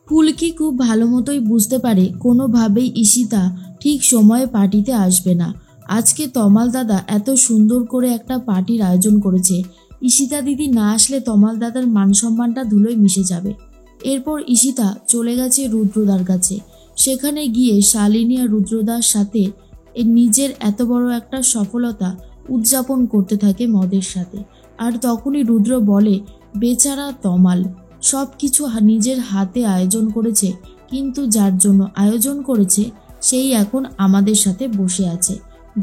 ফুলকি খুব ভালো মতোই বুঝতে পারে কোনোভাবেই ঈশিতা ঠিক সময়ে পার্টিতে আসবে না। আজকে তমাল দাদা এত সুন্দর করে একটা পার্টির আয়োজন করেছে, ঈশিতা দিদি না আসলে তমাল দাদার মান সম্মানটা ধুলোয় মিশে যাবে। এরপর ঈশিতা চলে গেছে রুদ্রদার কাছে। সেখানে গিয়ে শালিনী আর রুদ্রদার সাথে নিজের এত বড় একটা সফলতা উদযাপন করতে থাকে মদের সাথে। আর তখনই রুদ্র বলে, বেচারা তমাল সব কিছু নিজের হাতে আয়োজন করেছে, কিন্তু যার জন্য আয়োজন করেছে সেই এখন আমাদের সাথে বসে আছে,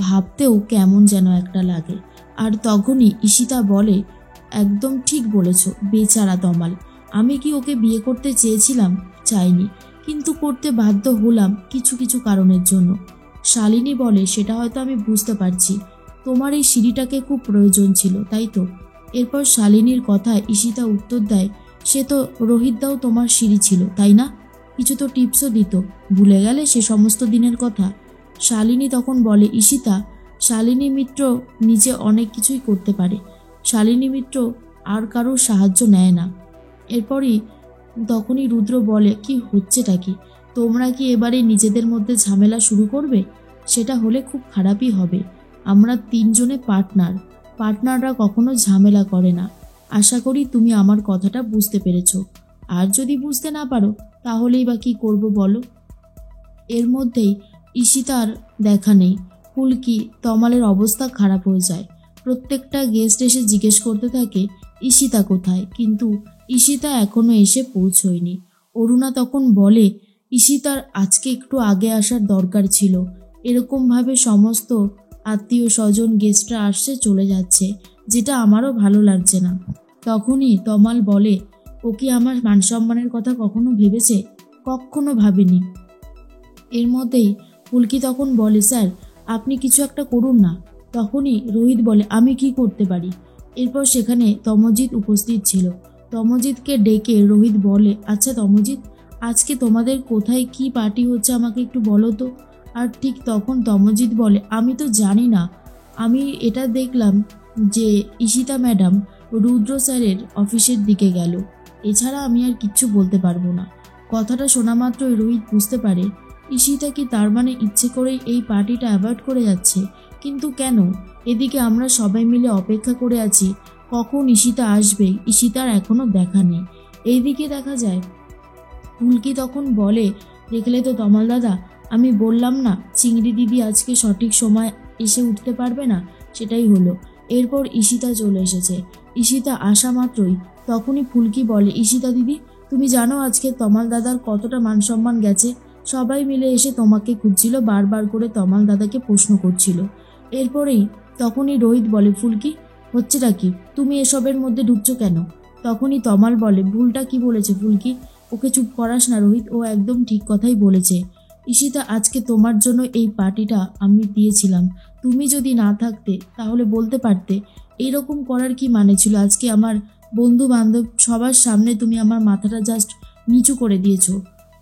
ভাবতেও কেমন যেন একটা লাগে। আর তখনই ঈশিতা বলে, একদম ঠিক বলেছ, বেচারা তমাল। আমি কি ওকে বিয়ে করতে চেয়েছিলাম? চাইনি, কিন্তু করতে বাধ্য হলাম কিছু কিছু কারণের জন্য। শালিনী বলে, সেটা হয়তো আমি বুঝতে পারছি, তোমার এই সিঁড়িটাকে খুব প্রয়োজন ছিল, তাই তো? এরপর শালিনীর কথায় ঈশিতা উত্তর দেয়, সে তো রোহিতদাও তোমার সিঁড়ি ছিল, তাই না? কিছু তো টিপসও দিত, ভুলে গেলে সে সমস্ত দিনের কথা? শালিনী তখন বলে, ঈশিতা, শালিনী মিত্র নিজে অনেক কিছুই করতে পারে, শালিনী মিত্র আর কারোর সাহায্য নেয় না। তখনই রুদ্র বলে, কি হচ্ছেটা কি? তোমরা কি এবারে নিজেদের মধ্যে ঝামেলা শুরু করবে? সেটা হলে খুব খারাপই হবে। আমরা তিনজনে পার্টনাররা কখনো ঝামেলা করে না। আশা করি তুমি আমার কথাটা বুঝতে পেরেছো। আর যদি বুঝতে না পারো তাহলেই বা কি করবো বলো? এর মধ্যেই ঈশিতার দেখা নেই। ফুলকি তমালের অবস্থা খারাপ হয়ে যায়। প্রত্যেকটা গেস্ট এসে জিজ্ঞেস করতে থাকে, ঈশিতা কোথায়? কিন্তু ঈশিতা এখনো এসে পৌঁছয়নি। অরুণা তখন বলে, ঈশিতার আজকে একটু আগে আসার দরকার ছিল। এরকমভাবে সমস্ত আত্মীয় স্বজন গেস্টরা আসছে চলে যাচ্ছে, যেটা আমারও ভালো লাগছে না। তখনই তমাল বলে, ও কি আমার মান সম্মানের কথা কখনো ভেবেছে? কখনো ভাবেনি। এর মধ্যেই ফুলকি তখন বলে, স্যার আপনি কিছু একটা করুন না। তখনই রোহিত বলে, আমি কি করতে পারি? এরপর সেখানে তমজিৎ উপস্থিত ছিল। তমজিৎকে ডেকে রোহিত বলে, আচ্ছা তমজিৎ, আজকে তোমাদের কোথায় কি পার্টি হচ্ছে আমাকে একটু বলো তো। আর ঠিক তখন তমজিৎ বলে, আমি তো জানি না, আমি এটা দেখলাম যে ঈশিতা ম্যাডাম রুদ্র স্যারের অফিসের দিকে গেল, এছাড়া আমি আর কিচ্ছু বলতে পারবো না। কথাটা শোনা মাত্রই রোহিত বুঝতে পারে ঈশিতা কি তার মানে ইচ্ছে করেই এই পার্টিটা অ্যাভয়েড করে যাচ্ছে। কিন্তু কেন? এদিকে আমরা সবাই মিলে অপেক্ষা করে আছি কখন ঈশিতা আসবে, ঈশিতার এখনো দেখা নেই। এইদিকে দেখা যায় ফুলকি তখন বলে, দেখলে তো তমাল দাদা, আমি বললাম না চিংড়ি দিদি আজকে সঠিক সময় এসে উঠতে পারবে না, সেটাই হলো। এরপর ঈশিতা চলে এসেছে। ঈশিতা আসা মাত্রই তখনই ফুলকি বলে, ঈশিতা দিদি, তুমি জানো আজকে তমাল দাদার কতটা মান সম্মান গেছে? সবাই মিলে এসে তোমাকে খুঁজছিল, বারবার করে তমাল দাদাকে প্রশ্ন করছিল। তখনই রোহিত বলে, ফুলকি হচ্ছেটা কি? তুমি এসবের মধ্যে ঢুকছো কেন? তখনই তমাল বলে, ভুলটা কি বলেছে ফুলকি? ওকে চুপ করাস না রোহিত, ও একদম ঠিক কথাই বলেছে। ঈশিতা, আজকে তোমার জন্য এই পার্টিটা আমি দিয়েছিলাম, তুমি যদি না থাকতে তাহলে বলতে পারতে। এইরকম করার কি মানে ছিল? আজকে আমার বন্ধু বান্ধব সবার সামনে তুমি আমার মাথাটা জাস্ট নিচু করে দিয়েছো।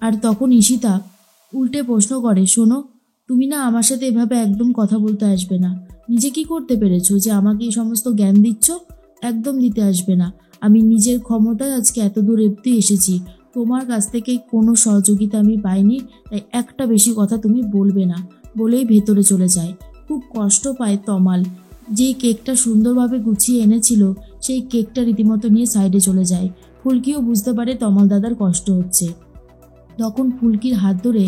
আর তখন ঈশিতা উল্টে প্রশ্ন করে, শোনো, তুমি না আমার সাথে এভাবে একদম কথা বলতে আসবে না। নিজে কি করতে পেরেছো যে আমাকে এই সমস্ত জ্ঞান দিচ্ছ? একদম দিতে আসবে না। আমি নিজের ক্ষমতায় আজকে এত দূর অবধি এসেছি, তোমার কাছ থেকে কোনো সহযোগিতা আমি পাইনি, তাই একটা বেশি কথা তুমি বলবে না বলেই ভেতরে চলে যায়। খুব কষ্ট পায় তমাল। যেই কেকটা সুন্দরভাবে গুছিয়ে এনেছিল সেই কেকটা রীতিমতো নিয়ে সাইডে চলে যায়। ফুলকিও বুঝতে পারে তমাল দাদার কষ্ট হচ্ছে। তখন ফুলকির হাত ধরে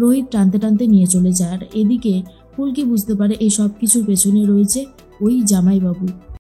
রোহিত টানতে টানতে নিয়ে চলে যায়। আর এদিকে ফুলকি বুঝতে পারে এই সব কিছুর পেছনে রয়েছে ওই জামাইবাবু।